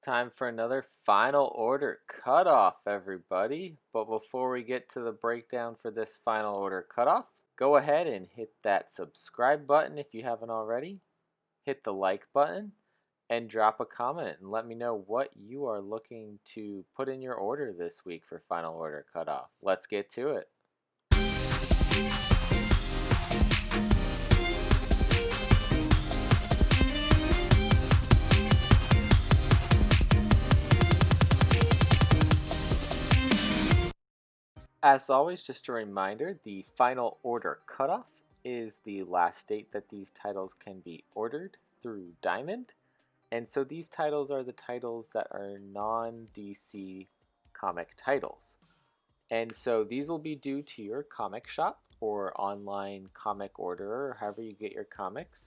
Time for another final order cutoff, everybody. But before we get to the breakdown for this final order cutoff, go ahead and hit that subscribe button if you haven't already. Hit the like button and drop a comment and let me know what you are looking to put in your order this week for final order cutoff. Let's get to it. As always, just a reminder, the final order cutoff is the last date that these titles can be ordered through Diamond. And so these titles are the titles that are non-DC comic titles. And so these will be due to your comic shop or online comic orderer, or however you get your comics,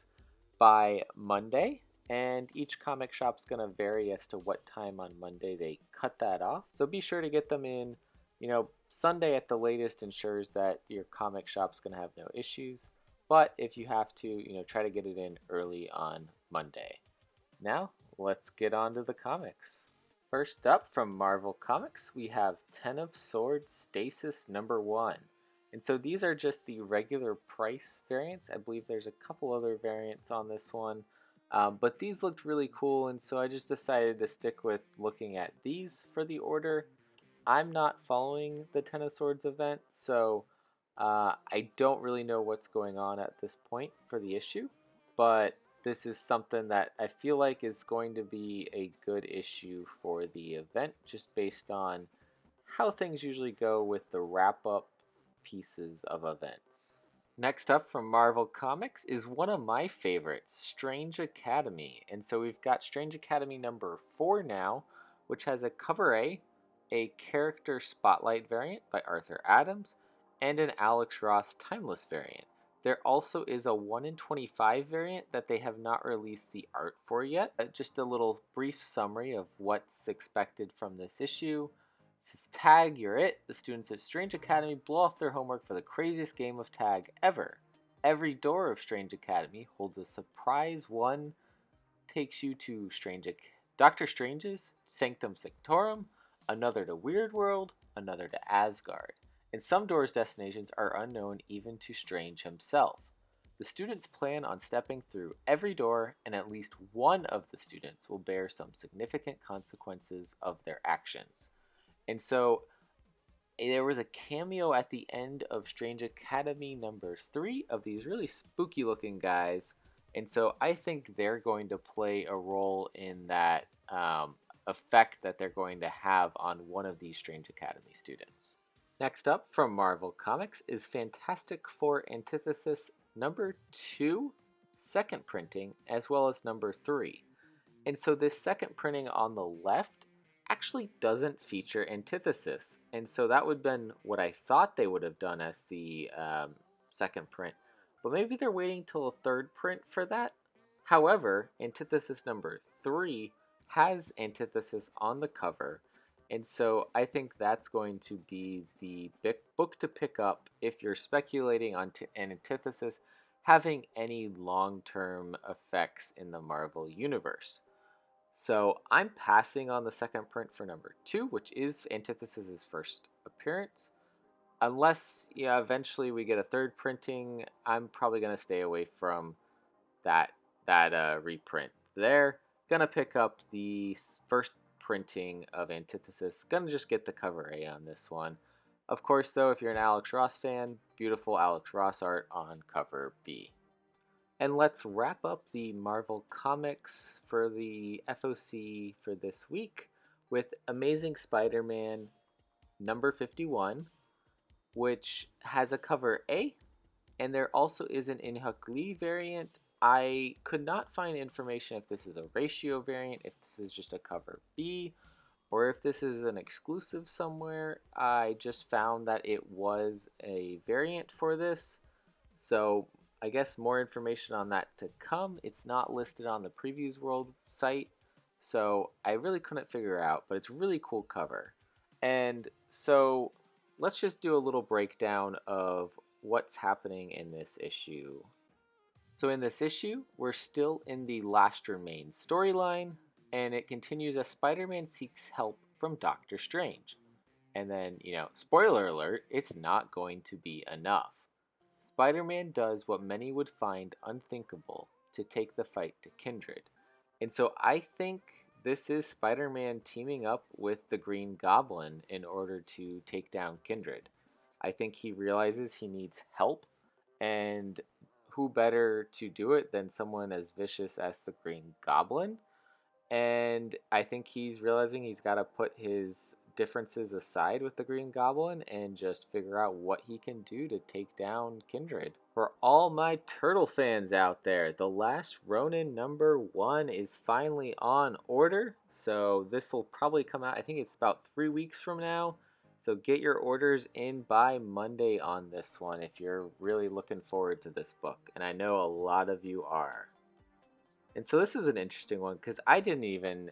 by Monday. And each comic shop's going to vary as to what time on Monday they cut that off. So be sure to get them in, Sunday at the latest ensures that your comic shop's going to have no issues. But if you have to, try to get it in early on Monday. Now, let's get on to the comics. First up from Marvel Comics, we have Ten of Swords Stasis #1. And so these are just the regular price variants. I believe there's a couple other variants on this one. But these looked really cool, and so I just decided to stick with looking at these for the order. I'm not following the Ten of Swords event, so I don't really know what's going on at this point for the issue, but this is something that I feel like is going to be a good issue for the event, just based on how things usually go with the wrap-up pieces of events. Next up from Marvel Comics is one of my favorites, Strange Academy. And so we've got Strange Academy #4 now, which has a cover a character spotlight variant by Arthur Adams, and an Alex Ross timeless variant. There also is a 1 in 25 variant that they have not released the art for yet. Just a little brief summary of what's expected from this issue. This is Tag, You're It. The students at Strange Academy blow off their homework for the craziest game of tag ever. Every door of Strange Academy holds a surprise. One takes you to Doctor Strange's Sanctum Sanctorum, another to Weird World, another to Asgard. And some doors' destinations are unknown even to Strange himself. The students plan on stepping through every door, and at least one of the students will bear some significant consequences of their actions. And so there was a cameo at the end of Strange Academy #3 of these really spooky looking guys. And so I think they're going to play a role in that effect that they're going to have on one of these Strange Academy students. Next up from Marvel Comics is Fantastic Four Antithesis #2, second printing, as well as #3. And so this second printing on the left actually doesn't feature Antithesis. And so that would have been what I thought they would have done as the second print. But maybe they're waiting till a third print for that. However, Antithesis #3 has Antithesis on the cover. And so I think that's going to be the book to pick up if you're speculating on an Antithesis having any long-term effects in the Marvel Universe. So I'm passing on the second print for #2, which is Antithesis' first appearance. Unless eventually we get a third printing, I'm probably gonna stay away from that reprint. They're gonna pick up the first printing of Antithesis. Gonna just get the cover A on this one. Of course, though, if you're an Alex Ross fan, beautiful Alex Ross art on cover B. And let's wrap up the Marvel Comics for the FOC for this week with Amazing Spider-Man #51, which has a cover A, and there also is an In-Huk Lee variant. I could not find information if this is a ratio variant, if this is just a cover B, or if this is an exclusive somewhere. I just found that it was a variant for this, so I guess more information on that to come. It's not listed on the Previews World site, so I really couldn't figure out, but it's a really cool cover. And so let's just do a little breakdown of what's happening in this issue. So in this issue, we're still in the Last Remain storyline, and it continues as Spider-Man seeks help from Doctor Strange. And then, spoiler alert, it's not going to be enough. Spider-Man does what many would find unthinkable to take the fight to Kindred. And so I think this is Spider-Man teaming up with the Green Goblin in order to take down Kindred. I think he realizes he needs help, and who better to do it than someone as vicious as the Green Goblin? And I think he's realizing he's got to put his differences aside with the Green Goblin and just figure out what he can do to take down Kindred. For all my turtle fans out there, The Last Ronin #1 is finally on order. So this will probably come out, I think it's about 3 weeks from now. So get your orders in by Monday on this one if you're really looking forward to this book. And I know a lot of you are. And so this is an interesting one because I didn't even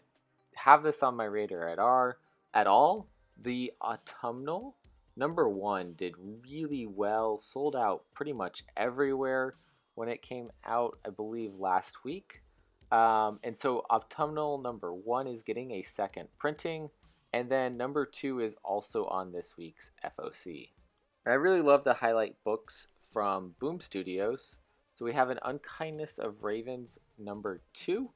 have this on my radar at all. The Autumnal #1 did really well, sold out pretty much everywhere when it came out, I believe, last week. And so Autumnal #1 is getting a second printing, and then #2 is also on this week's FOC. And I really love to highlight books from Boom Studios. So we have An Unkindness of Ravens #2,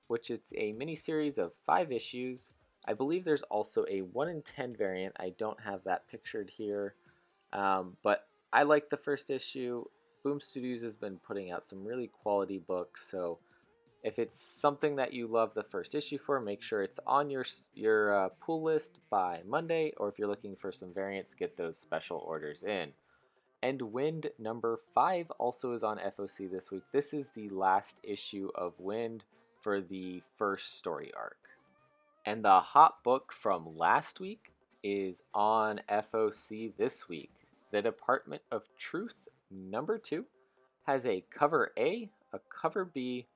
which is a miniseries of 5 issues. I believe there's also a 1 in 10 variant. I don't have that pictured here, but I like the first issue. Boom Studios has been putting out some really quality books, so if it's something that you love the first issue for, make sure it's on your pull list by Monday, or if you're looking for some variants, get those special orders in. And Wind #5 also is on FOC this week. This is the last issue of Wind for the first story arc. And the hot book from last week is on FOC this week. The Department of Truth #2 has a cover A, a cover B,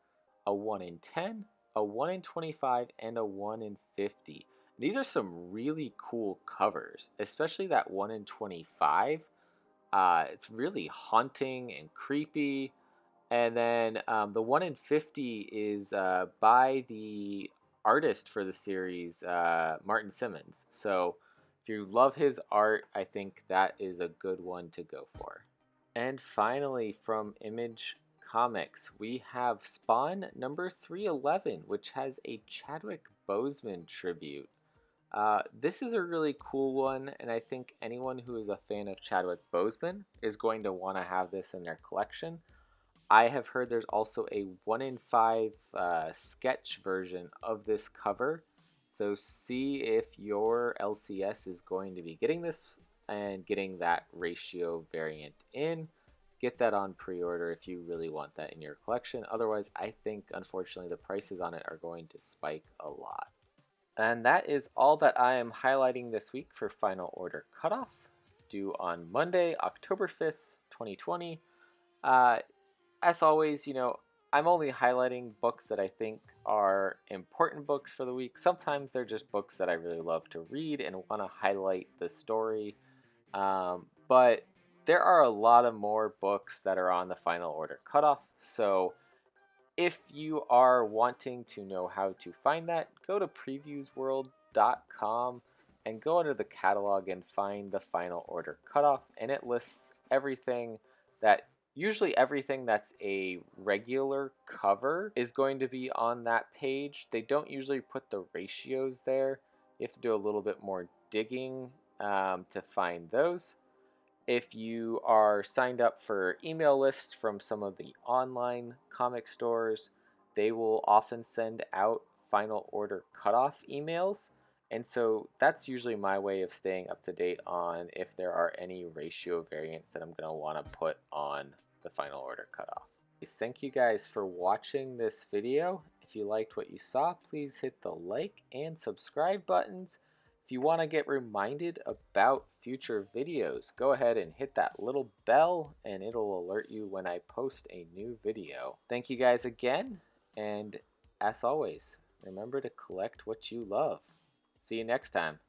a 1 in 10, a 1 in 25, and a 1 in 50. These are some really cool covers, especially that 1 in 25. It's really haunting and creepy. And then the 1 in 50 is by the artist for the series, Martin Simmons. So if you love his art, I think that is a good one to go for. And finally, from Image Comics, we have Spawn #311, which has a Chadwick Boseman tribute. This is a really cool one, and I think anyone who is a fan of Chadwick Boseman is going to want to have this in their collection. I have heard there's also a 1 in 5 sketch version of this cover, so see if your LCS is going to be getting this and getting that ratio variant in. Get that on pre-order if you really want that in your collection. Otherwise, I think, unfortunately, the prices on it are going to spike a lot. And that is all that I am highlighting this week for Final Order Cutoff, due on Monday, October 5th, 2020. As always, I'm only highlighting books that I think are important books for the week. Sometimes they're just books that I really love to read and want to highlight the story. But there are a lot of more books that are on the Final Order Cutoff, so if you are wanting to know how to find that, go to previewsworld.com and go under the catalog and find the Final Order Cutoff, and it lists everything usually everything that's a regular cover is going to be on that page. They don't usually put the ratios there. You have to do a little bit more digging to find those. If you are signed up for email lists from some of the online comic stores, they will often send out Final Order Cutoff emails. And so that's usually my way of staying up to date on if there are any ratio variants that I'm going to want to put on the Final Order Cutoff. Thank you guys for watching this video. If you liked what you saw, please hit the like and subscribe buttons. If you want to get reminded about future videos, go ahead and hit that little bell and it'll alert you when I post a new video. Thank you guys again, and as always, remember to collect what you love. See you next time.